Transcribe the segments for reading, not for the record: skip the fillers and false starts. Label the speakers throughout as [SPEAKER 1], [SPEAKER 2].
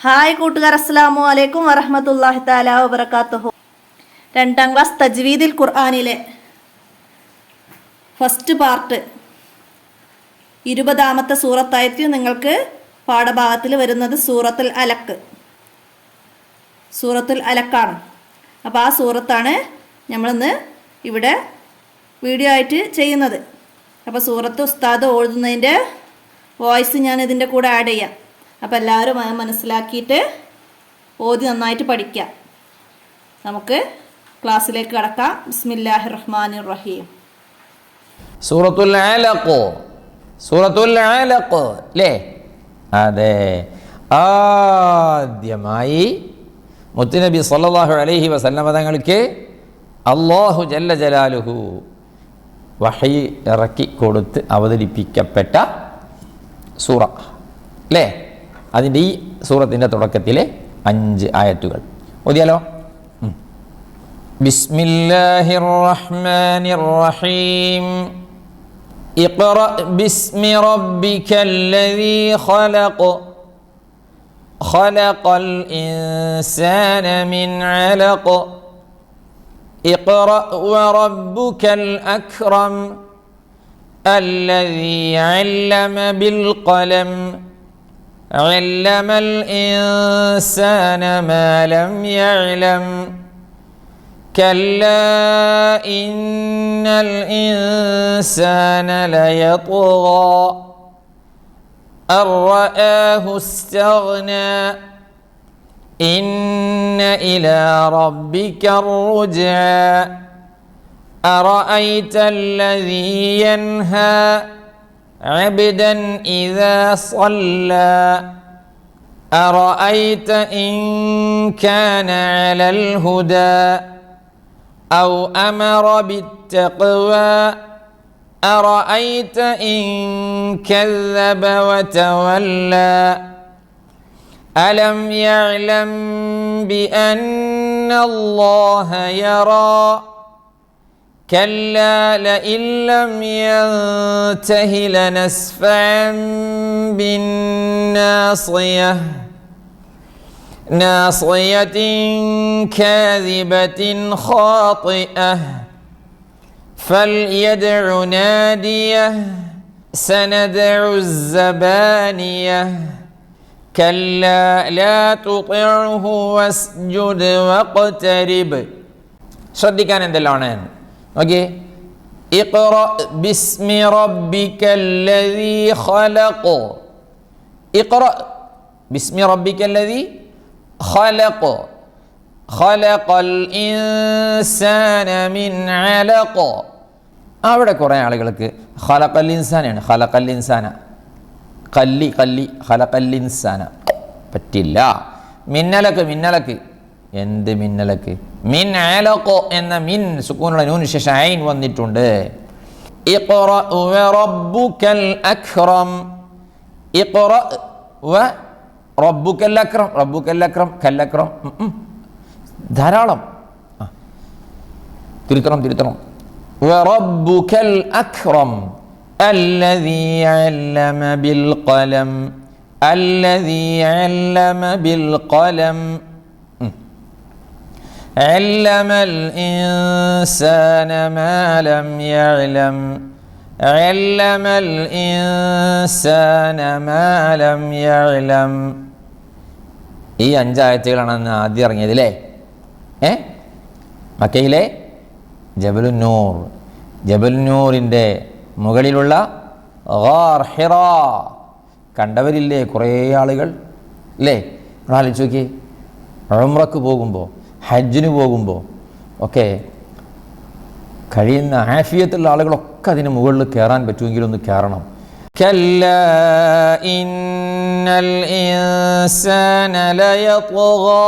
[SPEAKER 1] Hi കൂട്ടുകാർ, അസ്സലാമു അലൈക്കും വറഹ്മത്തുള്ളാഹി തആല വബറകാതുഹു. 2ാം ക്ലാസ് തജ്വീദിൽ ഖുർആനിലെ ഫസ്റ്റ് പാർട്ട് 20ാമത്തെ സൂറത്തായിട്ട് നിങ്ങൾക്ക് പാഠഭാഗത്തിൽ വരുന്നത് സൂറത്തുൽ അലക്കാണ്. അപ്പോൾ ആ സൂറത്താണ് നമ്മളിന്ന് ഇവിടെ വീഡിയോ ആയിട്ട് ചെയ്യുന്നത്. അപ്പോൾ സൂറത്ത് ഉസ്താദ് ഓതുന്നതിൻ്റെ വോയിസ് ഞാൻ ഇതിൻ്റെ കൂടെ ആഡ് ചെയ്യാം. അപ്പോൾ എല്ലാവരും മനസ്സിലാക്കിയിട്ട് ഓതി നന്നായിട്ട് പഠിക്കാം. നമുക്ക് ക്ലാസ്സിലേക്ക് കടക്കാം. ബിസ്മില്ലാഹിർ റഹ്മാനിർ റഹീം.
[SPEAKER 2] സൂറത്തുൽ അലഖ് അല്ലേ? അതെ, ആദ്യമായി മുത്തുനബി സല്ലല്ലാഹു അലൈഹി വസല്ലമ തങ്ങൾക്ക് അല്ലാഹു ജല്ല ജലാലുഹു വഹി ഇറക്കി കൊടുത്ത് അവതരിപ്പിക്കപ്പെട്ട സൂറ അല്ലേ? അതിൻ്റെ ഈ സൂറത്തിൻ്റെ തുടക്കത്തിലെ 5 ആയത്തുകൾ ഓതിയാലോ? ബിസ്മില്ലാഹിർ റഹ്മാനിർ റഹീം. ഇഖ്റ ബിസ്മി റബ്ബിക്കല്ലദീ ഖലഖ് ഖലഖൽ ഇൻസാന മിൻ അലഖ് ഇഖ്റ വറബ്ബുക്കൽ അക്രം അല്ലദീ അല്ലമ ബിൽ ഖലം علم الإنسان ما لم يعلم كلا إن الإنسان ليطغى أن رآه استغنى إن إلى ربك الرجعى أرأيت الذي ينهى عبدا إذا صلى أرأيت إن كان على الهدى أو أمر بالتقوى أرأيت إن كذب وتولى ألم يعلم بأن الله يرى كلا لئن لم ينته لنسفعا بالناصية ناصية كاذبة خاطئة فليدع ناديه سندع الزبانية كلا لا تطعه واسجد واقترب. ശ്രദ്ധിക്കാൻ എന്തെല്ലാണ്? ഓക്കെ, ഇഖ്റ ബിസ്മി റബ്ബിക്കല്ലദീ ഖലഖ്. ഇഖ്റ ബിസ്മി റബ്ബിക്കല്ലദീ ഖലഖ് ഖലഖൽ ഇൻസാന മിൻ അലഖ്. അവിടെ കുറേ ആളുകൾക്ക് ഖലഖൽ ഇൻസാനാണ്, ഖലഖൽ ഇൻസാന കല്ലി ഖലഖൽ ഇൻസാന പറ്റില്ല. മിന്നലക്ക് എന്ത് മിന്നലക്ക്? മിൻ അലഖ് എന്ന മിൻ സുക്കൂനുള്ള നൂന് ശേഷം ഐൻ വന്നിട്ടുണ്ട്. ഇഖ്റ വറബ്ബുക്കൽ അക്രം. ഇഖ്റ വറബ്ബുക്കൽ അക്രം. റബ്ബുക്കൽ അക്രം കല്ലക്രം ധാരാളം തിരുത്തണം. വറബ്ബുക്കൽ അക്രം അല്ലദീ അല്ലമ ബിൽ ഖലം അല്ലദീ അല്ലമ ബിൽ ഖലം علم الإنسان ما لم يعلم علم الإنسان ما لم يعلم. ഈ 5 ആയത്തുകളാണ് അന്ന് ആദ്യം ഇറങ്ങിയത് അല്ലേ? മക്കയിലെ ജബലുന്നൂറിൻ്റെ മുകളിലുള്ള ഗാർ ഹിറാ കണ്ടവരില്ലേ കുറേ ആളുകൾ അല്ലേ? ആലോചിച്ച് നോക്കി, ഉംറക്ക് പോകുമ്പോൾ ഹജ്ജിന് പോകുമ്പോൾ ഒക്കെ കഴിയുന്ന ആഫിയത്തുള്ള ആളുകളൊക്കെ അതിന് മുകളിൽ കയറാൻ പറ്റുമെങ്കിലൊന്ന് കയറണം. കല്ലാ ഇന്നൽ ഇൻസാന ലയത്ഗാ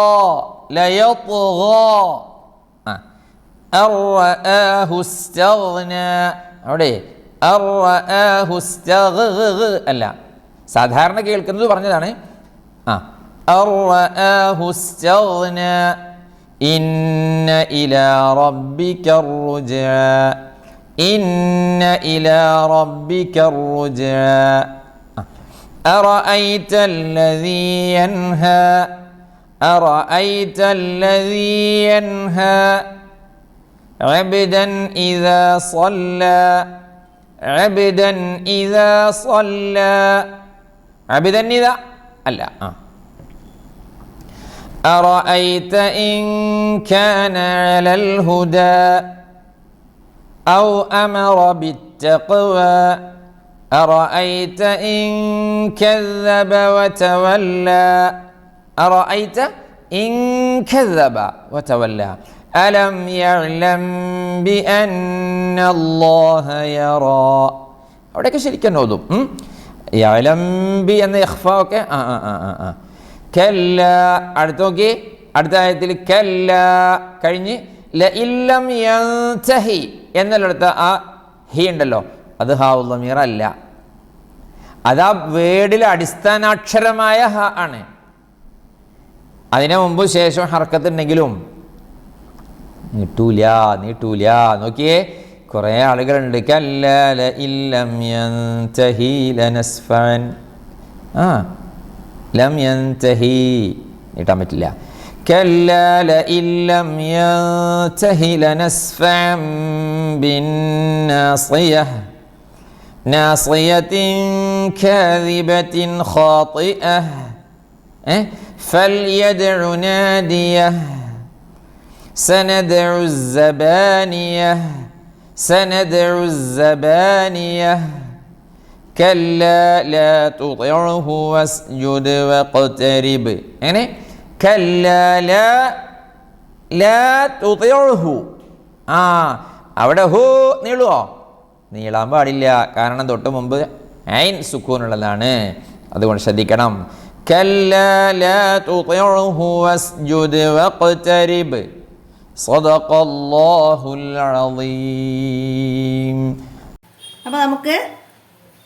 [SPEAKER 2] അർറആഹു ഇസ്തഗ്നാ. അവിടെ അർറആഹു അല്ല, സാധാരണ കേൾക്കുന്നത് പറഞ്ഞതാണ്. അർറആഹു ഇസ്തഗ്നാ ഇന്ന ഇലാ റബ്ബിക്കർ റുജ്ആ ഇന്ന ഇലാ റബ്ബിക്കർ റുജ്ആ أرأيت الذي ينهى أرأيت الذي ينهى عبدا إذا صلى عبدا إذا صلى عبدا إذا ألا أرأيت إن كان على الهدى أو أمر بالتقوى أرأيت إن كذب وتولى أرأيت إن كذب وتولى ألم يعلم بأن الله يرى അവിടെയൊക്കെ ശരിക്കും ഓതും യഅലം ബി എന്ന ഇഖ്ഫ ഒക്കെ കല്ല അടുത്ത് നോക്കി അടുത്ത ആയത്തിൽ കല്ല കഴിഞ്ഞ് ലഇല്ലം യൻതഹി എന്നുള്ളടുത്ത ആ ഹി ഉണ്ടല്ലോ അത് ഹാഉൽ ദമീർ അല്ല, അത് ആ വേർഡിലെ അടിസ്ഥാനാക്ഷരമായ ഹ ആണ്. അതിന് മുമ്പ് ശേഷം ഹർക്കത്ത് ഉണ്ടെങ്കിലും നീട്ടൂല നോക്കിയേ കുറേ ആളുകളുണ്ട് കല്ല ലഇല്ലം യൻതഹി ലനസ്ഫൻ ലം യൻതഹി നീട്ടാൻ പറ്റില്ല. كلا لئن لم ينته لنسفعا بالناصية ناصية كاذبة خاطئة فليدع ناديه سندع الزبانية كلا لا تطعه واسجد واقترب يعني كلا لا تطعه അവിടെ ഹു നീളുവോ? നീളാൻ പാടില്ല, കാരണം തൊട്ട് മുമ്പ് ഐൻ സുക്കൂനുള്ളതാണ്, അതുകൊണ്ട് ശ്രദ്ധിക്കണം. كلا لا تطعه واسجد واقترب صدق الله العظيم.
[SPEAKER 1] അപ്പോൾ നമുക്ക്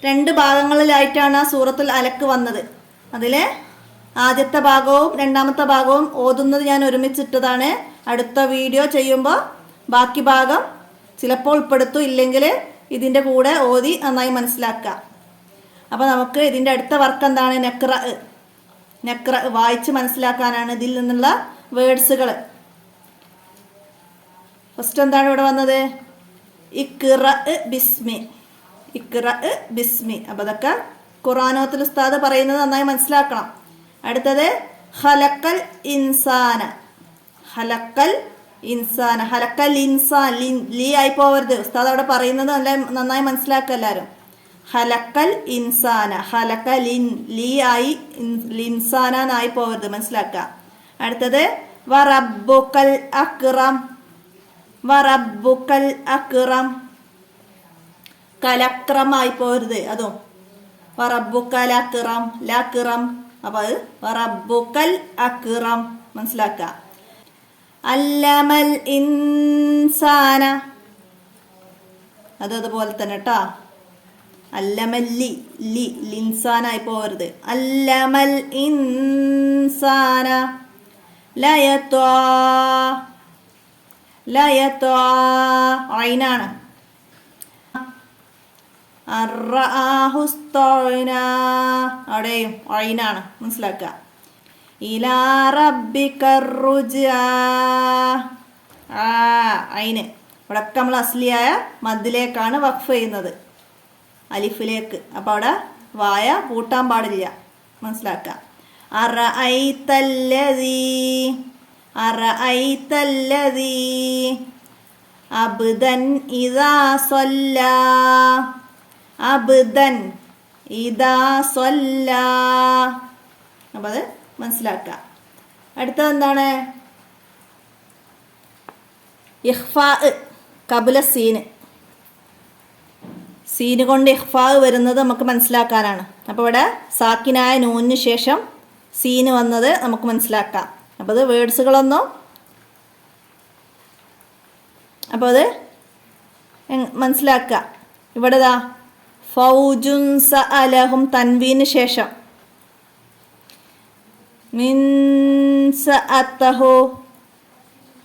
[SPEAKER 1] രണ്ട് ഭാഗങ്ങളിലായിട്ടാണ് ആ സൂറത്തുൽ അലക്ക് വന്നത്. അതിലെ ആദ്യത്തെ ഭാഗവും രണ്ടാമത്തെ ഭാഗവും ഓതുന്നത് ഞാൻ ഒരുമിച്ചിട്ടതാണ്. അടുത്ത വീഡിയോ ചെയ്യുമ്പോൾ ബാക്കി ഭാഗം ചിലപ്പോൾ ഉൾപ്പെടുത്തും, ഇല്ലെങ്കിൽ ഇതിൻ്റെ കൂടെ ഓതി നന്നായി മനസ്സിലാക്കുക. അപ്പോൾ നമുക്ക് ഇതിൻ്റെ അടുത്ത വർക്ക് എന്താണ്? നക്ര വായിച്ച് മനസ്സിലാക്കാനാണ് ഇതിൽ നിന്നുള്ള വേർഡ്സുകൾ. ഫസ്റ്റ് എന്താണ് ഇവിടെ വന്നത്? ഇഖ്റ ബിസ്മി. അപ്പോൾ അതൊക്കെ ഖുർആനോത്തിൽ ഉസ്താദ് പറയുന്നത് നന്നായി മനസ്സിലാക്കണം. അടുത്തത് ഖലഖൽ ഇൻസാൻ ലീ ആയി പോവരുത്. ഉസ്താദ് അവിടെ പറയുന്നത് നന്നായി മനസ്സിലാക്കുക എല്ലാവരും. ഖലഖൽ ഇൻസാന ലീ ആയി ലിൻസാനായി പോവരുത്, മനസ്സിലാക്കുക. അടുത്തത് വറബ്ബുക്കൽ അക്റം കലക്രമായി പോരുത്, അതും വറബ്ബുക്കൽ അക്റം. അപ്പോൾ അത് വറബ്ബുക്കൽ അക്റം മനസ്സിലാക്കുക. അല്ലമൽ ഇൻസാന അതുപോലെ തന്നെ കേട്ടോ. അല്ലമൽ ലിൻസാനായി പോരുത്. അല്ലമൽ ഇൻസാന ലയത്വാ ഐനാണ്. അവിടെയും ഐനാണ്, മനസ്സിലാക്കുക. ഇലാ റബ്ബിക റുജ്ആ ഐന്. ഇവിടെയൊക്കെ നമ്മൾ അസ്ലിയായ മദ്ദിലേക്കാണ് വഖഫ് ചെയ്യുന്നത്, അലിഫിലേക്ക്. അപ്പോൾ അവിടെ വായ പൂട്ടാൻ പാടില്ല, മനസ്സിലാക്കുക. അറഅയ്തല്ലദീ അബ്ദൻ ഇദാ സ്വല്ലാ അപ്പം അത് മനസ്സിലാക്കുക. അടുത്തത് എന്താണ്? ഇഖ്ഫാ കബുല സീന് കൊണ്ട് ഇഖ്ഫാ വരുന്നത് നമുക്ക് മനസ്സിലാക്കാനാണ്. അപ്പോൾ ഇവിടെ സാക്കിനായ നൂനിന് ശേഷം സീന് വന്നത് നമുക്ക് മനസ്സിലാക്കാം. അപ്പോൾ അത് വേർഡ്സുകളൊന്നും അപ്പോൾ അത് മനസ്സിലാക്കുക. ഇവിടെ ദാ ഫൗജുൻ സഅലഹും തൻവീന് ശേഷം മിൻ സഅതഹു,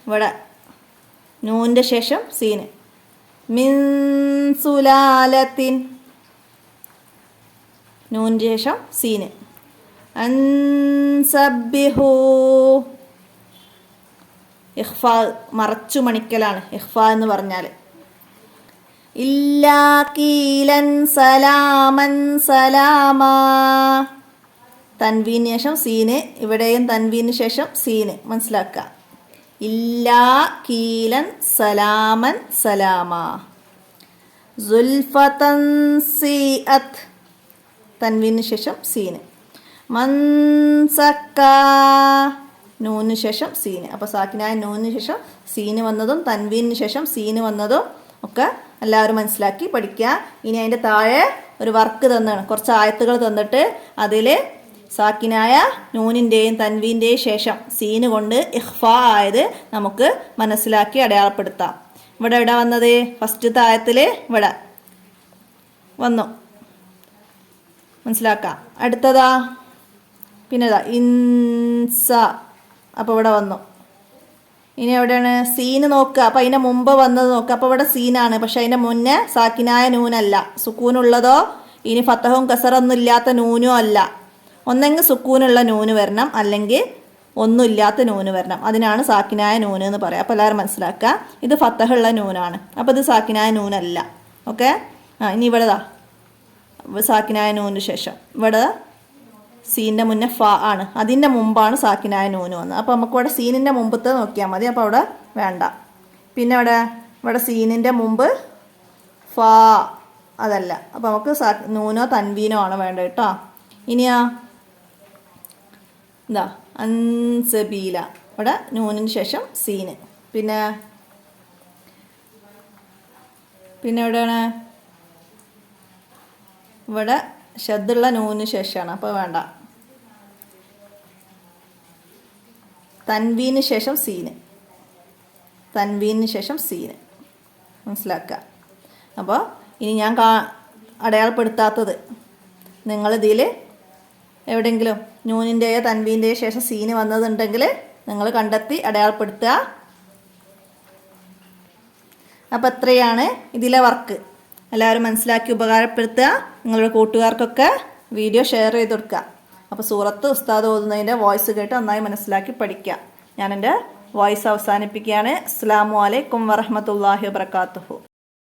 [SPEAKER 1] ഇവിടെ നൂനിൻ്റെ ശേഷം സീന്. മിൻ സുലാലത്തിൻ നൂനിന് ശേഷം സീന്. അൻസബ്ബിഹു ഇഖ്ഫാ, മറച്ചു മണിക്കലാണ് ഇഖ്ഫാ എന്ന് പറഞ്ഞാൽ. ഇല്ലാ കീലൻ സലാമൻ സലാമാ, തൻവീന് ശേഷം സീന്, ഇവിടെയും തൻവീന് ശേഷം സീന്, മനസ്സിലാക്കുക. ഇല്ലാ കീലൻ സലാമൻ സലാമാ. സുൽഫതൻ സീഅത്ത്, തൻവീന് ശേഷം സീന്. മൻസക്ക, നൂനിന് ശേഷം സീന്. അപ്പോൾ സാക്കിനായ നൂനിന് ശേഷം സീന് വന്നതും തൻവീനിന് ശേഷം സീന് വന്നതും ഒക്കെ എല്ലാവരും മനസ്സിലാക്കി പഠിക്കുക. ഇനി അതിൻ്റെ താഴെ ഒരു വർക്ക് തന്നാണ്, കുറച്ച് ആയത്തുകൾ തന്നിട്ട് അതിൽ സാക്കിനായ നൂനിൻ്റെയും തൻവീൻ്റെയും ശേഷം സീന് കൊണ്ട് ഇഖ്ഫാ ആയത് നമുക്ക് മനസ്സിലാക്കി അടയാളപ്പെടുത്താം. ഇവിടെ വന്നത് ഫസ്റ്റത്തെ ആയത്തിൽ ഇവിടെ വന്നു, മനസ്സിലാക്കാം. അടുത്തതാ പിന്നെതാ ഇൻസ, അപ്പോൾ ഇവിടെ വന്നു. ഇനി എവിടെയാണ് സീന് നോക്കുക. അപ്പോൾ അതിൻ്റെ മുമ്പ് വന്നത് നോക്കുക. അപ്പോൾ ഇവിടെ സീനാണ്, പക്ഷെ അതിൻ്റെ മുന്നേ സാക്കിനായ നൂനല്ല, സുക്കൂനുള്ളതോ ഇനി ഫത്തഹും കസറൊന്നും ഇല്ലാത്ത നൂനോ അല്ല. ഒന്നെങ്കിൽ സുക്കൂനുള്ള നൂന് വരണം, അല്ലെങ്കിൽ ഒന്നുമില്ലാത്ത നൂന് വരണം. അതിനാണ് സാക്കിനായ നൂന് എന്ന് പറയാം. അപ്പോൾ എല്ലാവരും മനസ്സിലാക്കുക, ഇത് ഫത്തഹുള്ള നൂനാണ്, അപ്പോൾ ഇത് സാക്കിനായ നൂനല്ല. ഓക്കെ. ഇനി ഇവിടെ സാക്കിനായ നൂനിന് ശേഷം ഇവിടെ സീനിൻ്റെ മുന്നേ ഫ ആണ്, അതിൻ്റെ മുമ്പാണ് സാക്കിനായ നൂന് വന്നത്. അപ്പോൾ നമുക്ക് ഇവിടെ സീനിൻ്റെ മുമ്പത്തെ നോക്കിയാൽ മതി, അപ്പോൾ അവിടെ വേണ്ട. പിന്നെ ഇവിടെ സീനിൻ്റെ മുമ്പ് ഫ അതല്ല, അപ്പോൾ നമുക്ക് നൂനോ തൻവീനോ ആണ് വേണ്ടത് കേട്ടോ. ഇനിയാ എന്താ അൻസബീല, ഇവിടെ നൂനിന് ശേഷം സീന്. പിന്നെ എവിടെയാണ് ഇവിടെ ഷദ്ദുള്ള നൂനിന് ശേഷമാണ്, അപ്പോൾ വേണ്ട. തൻവീന് ശേഷം സീന്, തൻവീന് ശേഷം സീന്, മനസ്സിലാക്കുക. അപ്പോൾ ഇനി ഞാൻ അടയാളപ്പെടുത്താത്തത് നിങ്ങളിതിൽ എവിടെയെങ്കിലും നൂനിൻ്റെയോ തൻവീൻ്റെയോ ശേഷം സീന് വന്നതുണ്ടെങ്കിൽ നിങ്ങൾ കണ്ടെത്തി അടയാളപ്പെടുത്തുക. അപ്പോൾ ഇത്രയാണ് ഇതിലെ വർക്ക്. എല്ലാവരും മനസ്സിലാക്കി ഉപകാരപ്പെടുത്തുക. നിങ്ങളുടെ കൂട്ടുകാർക്കൊക്കെ വീഡിയോ ഷെയർ ചെയ്ത് കൊടുക്കുക. അപ്പോൾ സൂറത്ത് ഉസ്താദ് ഓതുന്നതിൻ്റെ വോയിസ് കേട്ട് നന്നായി മനസ്സിലാക്കി പഠിക്കുക. ഞാൻ എൻ്റെ വോയിസ് അവസാനിപ്പിക്കുകയാണ്. അസ്സലാമു അലൈക്കും വറഹ്മത്തുള്ളാഹി വബറകാതുഹു.